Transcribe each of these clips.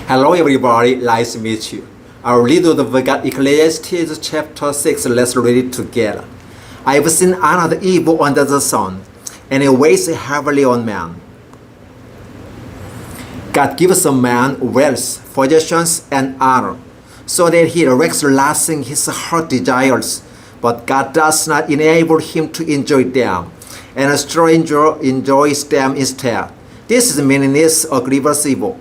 Hello everybody, nice to meet you. Our read of God Ecclesiastes chapter 6, let's read it together. I have seen another evil under the sun, and it weighs heavily on man. God gives a man wealth, possessions, and honor, so that he erects lasting his heart desires, but God does not enable him to enjoy them, and a stranger enjoys them instead. This is meaningless or grievous evil.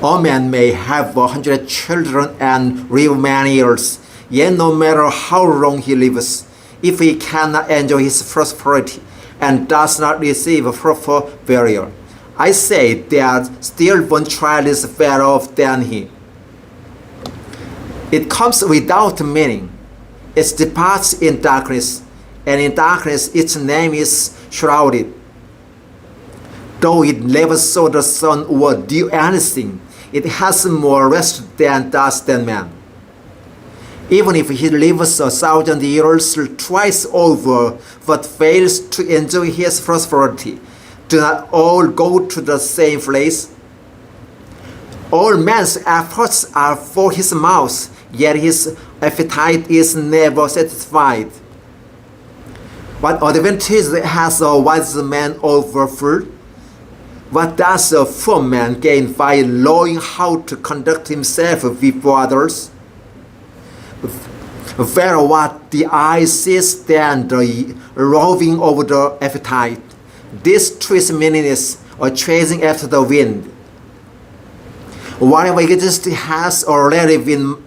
A man may have 100 children and live many years, yet no matter how long he lives, if he cannot enjoy his prosperity and does not receive proper burial, I say that still one child is better off than he. It comes without meaning. It departs in darkness, and in darkness its name is shrouded. Though it never saw the sun or do anything, it has more rest than does man. Even if he lives 1,000 years twice over, but fails to enjoy his prosperity, do not all go to the same place? All man's efforts are for his mouth, yet his appetite is never satisfied. What advantage has a wise man over food? What does a poor man gain by knowing how to conduct himself before others? Better what the eye sees than the roving over the appetite. This too is meaningless, or chasing after the wind. Whatever exists has already been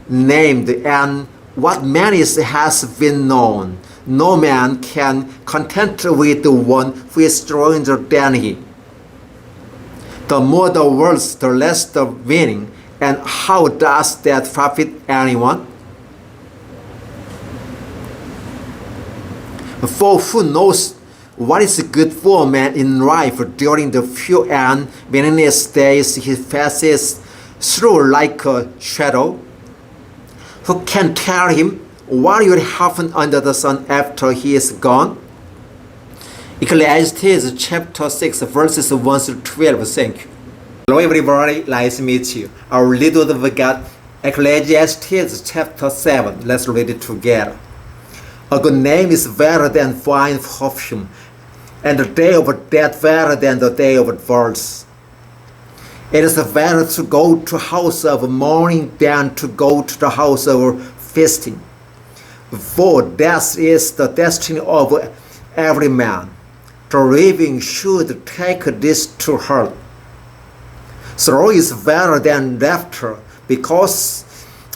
named, and what man is has been known. No man can content with the one who is stranger than he. The more the words, the less the meaning, and how does that profit anyone? For who knows what is good for a man in life during the few and meaningless days he passes through like a shadow? Who can tell him what will happen under the sun after he is gone? Ecclesiastes chapter 6 verses 1 through 12. Thank you. Hello everybody, nice to meet you. Our little of God Ecclesiastes chapter 7. Let's read it together. A good name is better than fine perfume, and the day of death better than the day of birth. It is better to go to house of mourning than to go to the house of feasting. For death is the destiny of every man. The living should take this to heart. Sorrow is better than laughter, because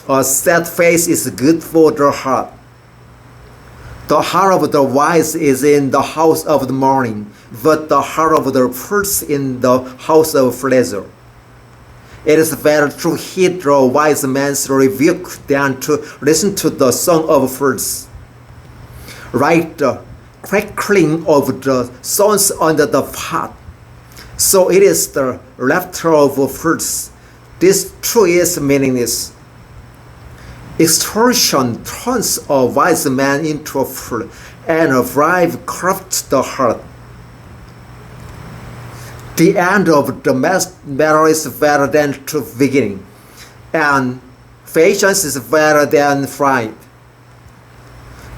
a sad face is good for the heart. The heart of the wise is in the house of the mourning, but the heart of the fools in the house of pleasure. It is better to heed the wise man's rebuke than to listen to the song of fools. Like the crackling of the stones under the pot, so it is the laughter of fools. This too is meaningless. Extortion turns a wise man into a fool, and a bribe corrupts the heart. The end of the matter is better than the beginning, and patience is better than pride.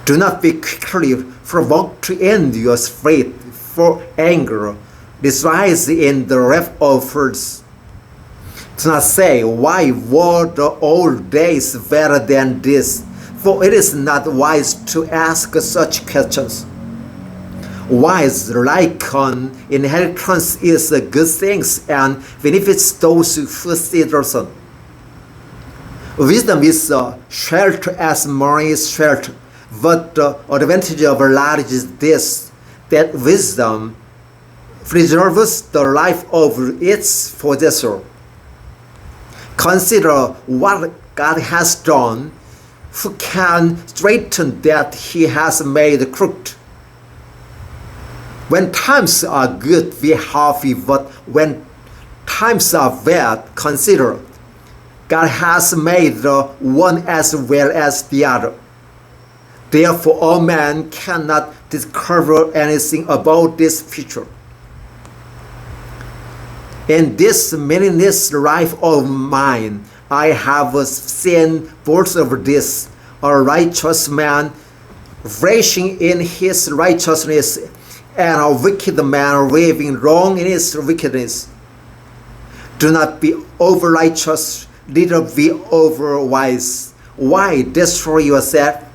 Do not be quickly provoked to endure faith, for anger resides in the wrath of fools. Do not say, why were the old days better than this? For it is not wise to ask such questions. Wise like an inheritance is a good thing and benefits those who see the sun. Wisdom is a shelter as money is shelter, but the advantage of knowledge is this, that wisdom preserves the life of its possessor. Consider what God has done. Who can straighten that he has made crooked? When times are good, be happy, but when times are bad, consider God has made the one as well as the other. Therefore, all man cannot discover anything about this future. In this meaningless life of mine, I have seen both of this, a righteous man flourishing in his righteousness, and a wicked man living wrong in his wickedness. Do not be over righteous, neither be over wise. Why destroy yourself?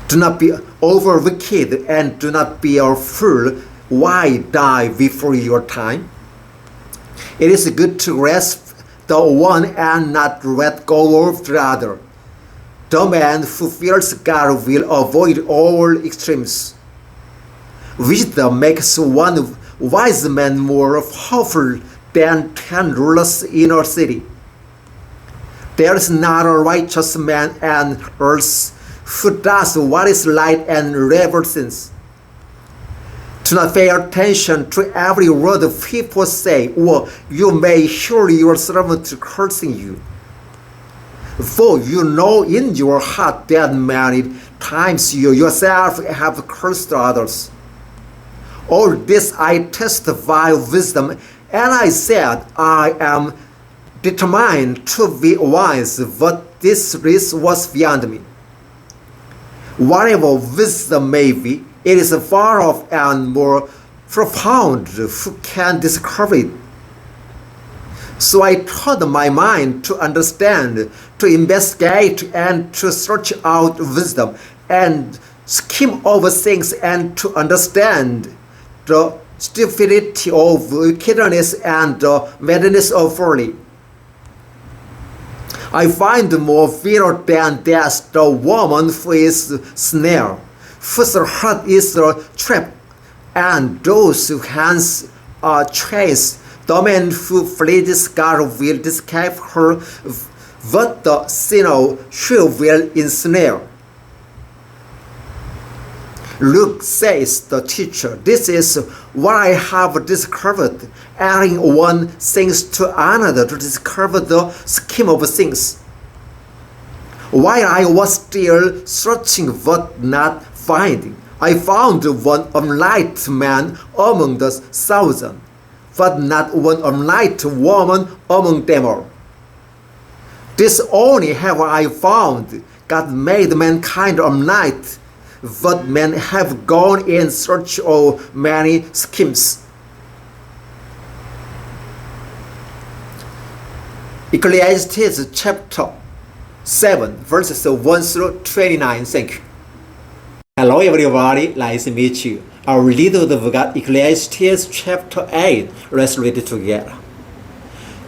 Do not be over wicked, and do not be a fool. Why die before your time? It is good to grasp the one and not let go of the other. The man who fears God will avoid all extremes. Wisdom makes one wise man more powerful than 10 rulers in a city. There is not a righteous man on earth who does what is right and never sins. Do not pay attention to every word people say, or you may hear your servant cursing you. For you know in your heart that many times you yourself have cursed others. All this I testify of wisdom, and I said, I am determined to be wise, but this risk was beyond me. Whatever wisdom may be, it is far off and more profound. Who can discover it? So I taught my mind to understand, to investigate, and to search out wisdom, and skim over things, and to understand the stupidity of wickedness and the madness of folly. I find more fear than death the woman who is snare, whose heart is a trap, and those whose hands are trains. The man who flees God will escape her, but the sinner she will ensnare. Look, says the teacher, this is what I have discovered, adding one thing to another to discover the scheme of things. While I was still searching but not finding, I found one unlight man among the 1,000, but not one unlight woman among them all. This only have I found: God made mankind unlight, but men have gone in search of many schemes. Ecclesiastes chapter 7, verses 1 through 29. Thank you. Hello everybody, nice to meet you. Our little of God, Ecclesiastes chapter 8. Let's read it together.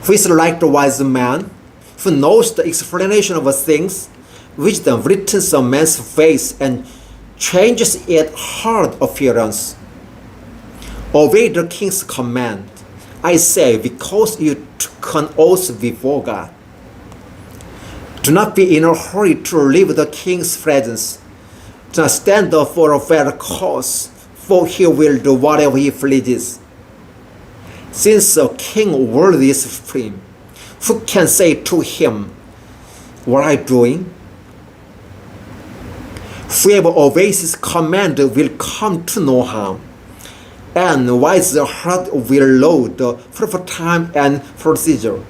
Who is like the wise man, who knows the explanation of things? Wisdom brightens a man's face and changes its hard appearance. Obey the king's command, I say, because you took an oath before God. Do not be in a hurry to leave the king's presence. Do not stand up for a fair cause, for he will do whatever he pleases. Since the king's word is supreme, who can say to him, what are you doing? Whoever obeys his command will come to no harm, and wise heart will know the proper time and procedure.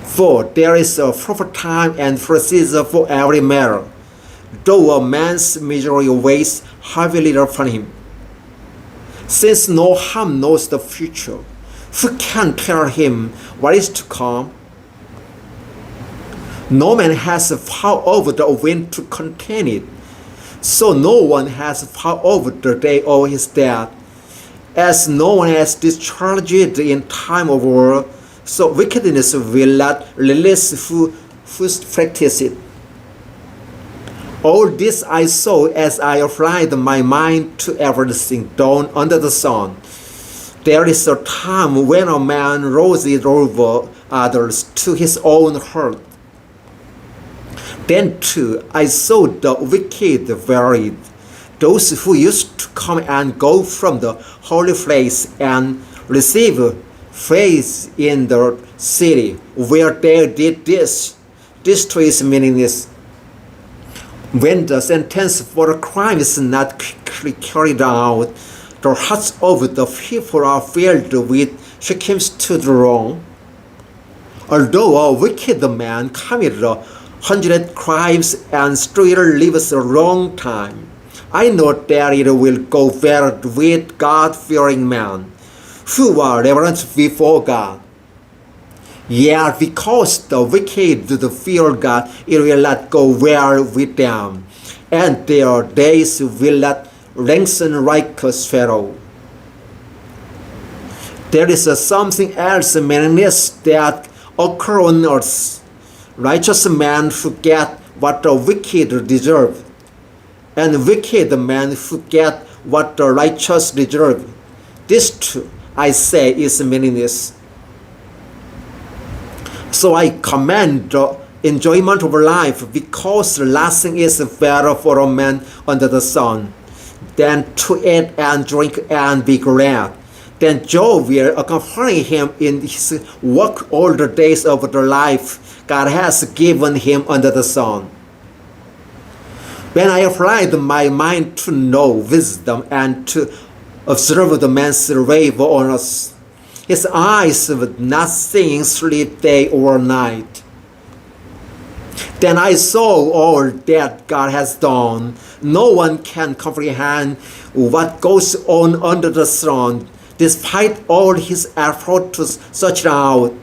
For there is a proper time and procedure for every matter, though a man's misery weighs heavily upon him. Since no harm knows the future, who can tell him what is to come? No man has power over the wind to contain it, so no one has power over the day of his death. As no one has discharged it in time of war, so wickedness will not release who practice it. All this I saw as I applied my mind to everything done under the sun. There is a time when a man rules it over others to his own hurt. Then too I saw the wicked varied, those who used to come and go from the holy place and receive praise in the city where they did this. This too is meaningless. When the sentence for a crime is not quickly carried out, The hearts of the people are filled with shames to the wrong. Although a wicked man committed 100 crimes and still lives a long time, I know that it will go better with God-fearing men who are reverent before God. Yet because the wicked do fear God, it will not go well with them, and their days will not lengthen like a shadow. There is something else meaningless that occurs on earth. Righteous men who get what the wicked deserve, and wicked men who get what the righteous deserve. This too, I say, is meaningless. So I commend the enjoyment of life, because nothing is better for a man under the sun than to eat and drink and be glad. Then joy will accompany him in his work all the days of the life God has given him under the sun. When I applied my mind to know wisdom and to observe the man's labor on us, his eyes would not seeing sleep day or night. Then I saw all that God has done. No one can comprehend what goes on under the sun. Despite all his effort to search it out,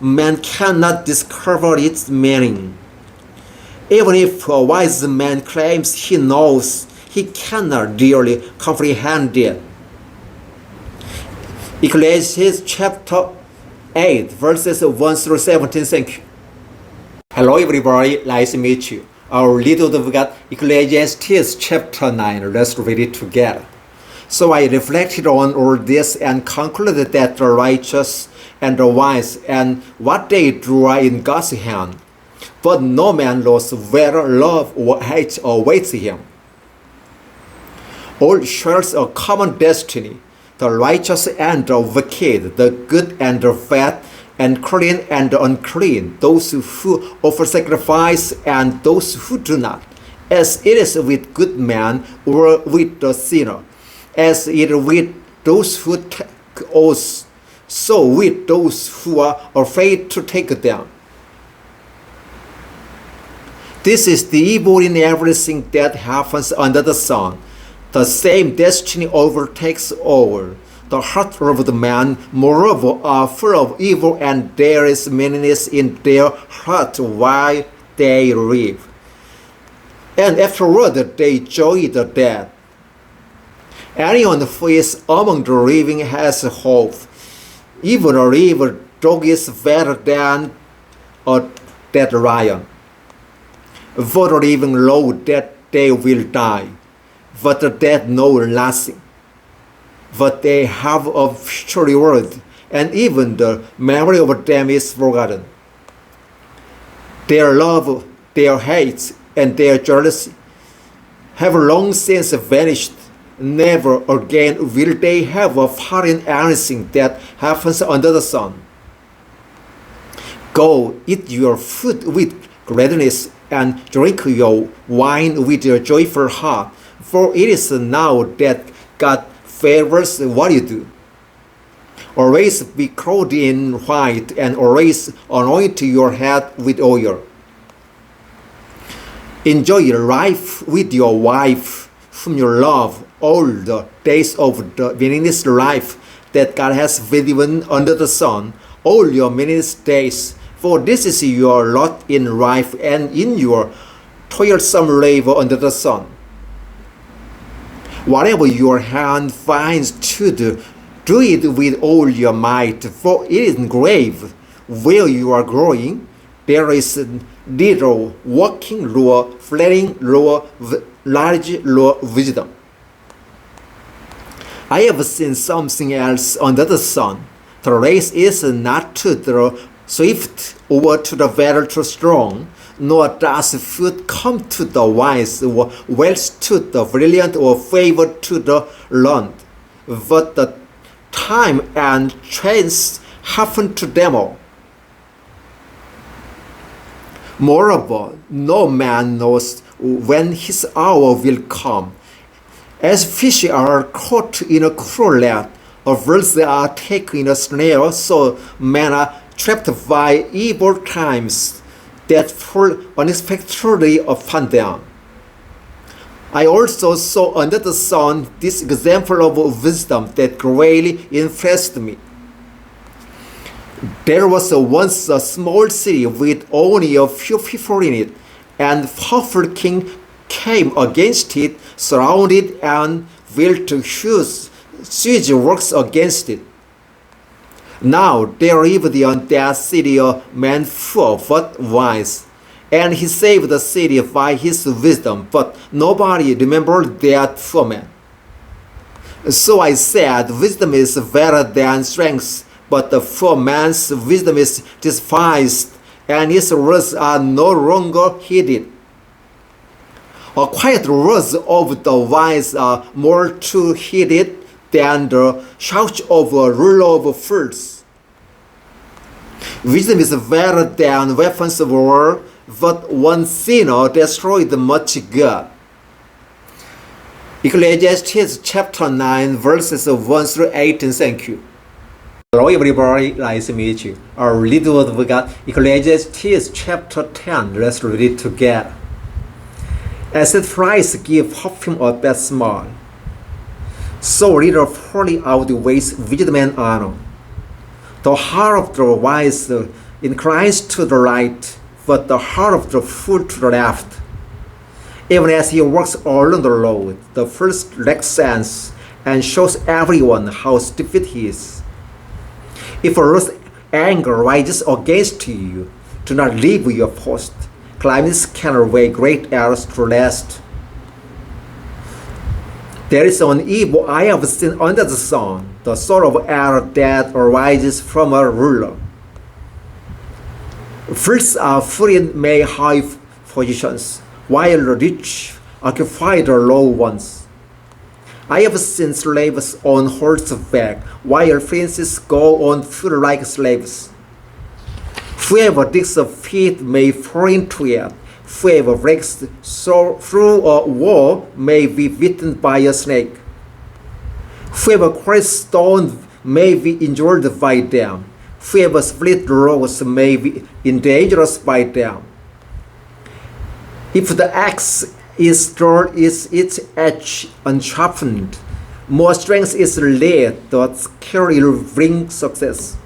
man cannot discover its meaning. Even if a wise man claims he knows, he cannot really comprehend it. Ecclesiastes chapter 8, verses 1 through 17. Thank you. Hello everybody, nice to meet you. Our little of God, Ecclesiastes chapter 9. Let's read it together. So I reflected on all this and concluded that the righteous and the wise and what they do are in God's hand. But no man knows whether love or hate awaits him. All shares a common destiny. The righteous and the wicked, the good and the bad, and clean and unclean, those who offer sacrifice and those who do not, as it is with good man or with the sinner, as it is with those who take oaths, so with those who are afraid to take them. This is the evil in everything that happens under the sun. The same destiny overtakes all. The heart of the man, moreover, are full of evil, and there is meanness in their heart while they live. And afterward they joy the dead. Anyone who is among the living has hope. Even a living dog is better than a dead lion. For the living know that they will die, but the dead know nothing. But they have a future reward, and even the memory of them is forgotten. Their love, their hate, and their jealousy have long since vanished. Never again will they have a part in anything that happens under the sun. Go, eat your food with gladness, and drink your wine with a joyful heart, for it is now that God favors what you do. Always be clothed in white, and always anoint your head with oil. Enjoy your life with your wife, whom you love, all the days of the meaningless life that God has given under the sun, all your meaningless days, for this is your lot in life and in your toilsome labor under the sun. Whatever your hand finds to do, do it with all your might, for it is grave where you are growing. There is little walking lure, flattering lure, large lure, wisdom. I have seen something else under the sun. The race is not to the swift or to the very too strong, nor does food come to the wise, or wealth to the brilliant, or favor to the learned. But the time and chance happen to them all. Moreover, no man knows when his hour will come. As fish are caught in a cruel net, or birds are taken in a snare, so men are trapped by evil times that fall unexpectedly upon them. I also saw under the sun this example of wisdom that greatly impressed me. There was once a small city with only a few people in it, and a powerful king came against it, surrounded and built huge works against it. Now there lived in that city a man poor but wise, and he saved the city by his wisdom, but nobody remembered that poor man. So I said, wisdom is better than strength, but the poor man's wisdom is despised, and his words are no longer heeded. A quiet words of the wise are more to heeded than the shouts of a ruler of fools. Wisdom is better than weapons of war, but one sinner destroyed much good. Ecclesiastes chapter 9 verses 1 through 18. Thank you. Hello everybody, nice to meet you. Our little word of God, Ecclesiastes chapter 10. Let's read it together. As the flies give perfume a bad smell, so little folly outweighs wisdom and honor. The heart of the wise inclines to the right, but the heart of the fool to the left. Even as he walks along the road, the first lacks sense and shows everyone how stupid he is. If a rude anger rises against you, do not leave your post. Climates can weigh great errors to last. There is an evil I have seen under the sun, the sort of error that arises from a ruler. Fools are free in may high positions, while the rich occupy the low ones. I have seen slaves on horseback, while princes go on foot like slaves. Whoever digs a pit may fall into it. Whoever breaks through a wall may be bitten by a snake. Whoever quarries stones may be injured by them. Whoever splits rocks may be dangerous by them. If the axe is dull, is its edge unsharpened, more strength is laid, the skill will bring success.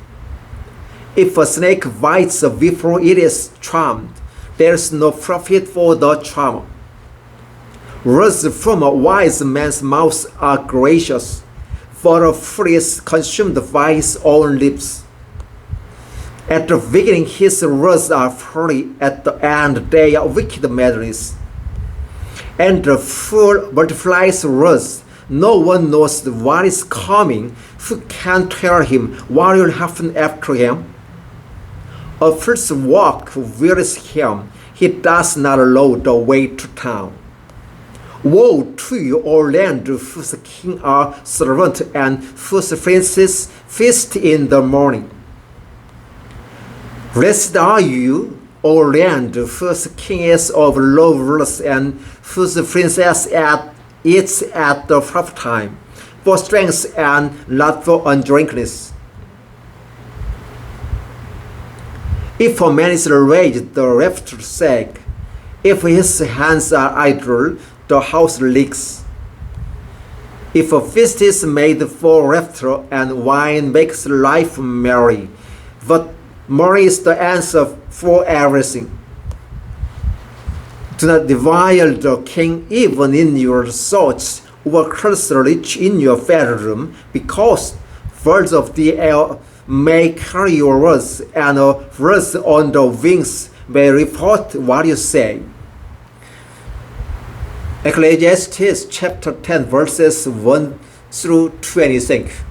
If a snake bites before it is charmed, there is no profit for the charmer. Words from a wise man's mouth are gracious, for a fool is consumed by his own lips. At the beginning his words are folly, at the end they are wicked madness. And the fool multiplies words. No one knows what is coming. Who can tell him what will happen after him? A fool's walk wearies him. He does not know the way to town. Woe to you, O land, whose king are servant and whose princes feast in the morning. Blessed are you, O land, whose king is of low rulers and whose princess eats at the proper time, for strength and not for undrinkiness. If a man is raised, the rafters sag. If his hands are idle, the house leaks. If a feast is made for laughter and wine makes life merry, but money is the answer for everything. Do not revile the king even in your thoughts, or curse the rich in your bedroom, because birds of the air may carry your words, and birds on the wings may report what you say. Ecclesiastes chapter 10 verses 1 through 20. Thank you.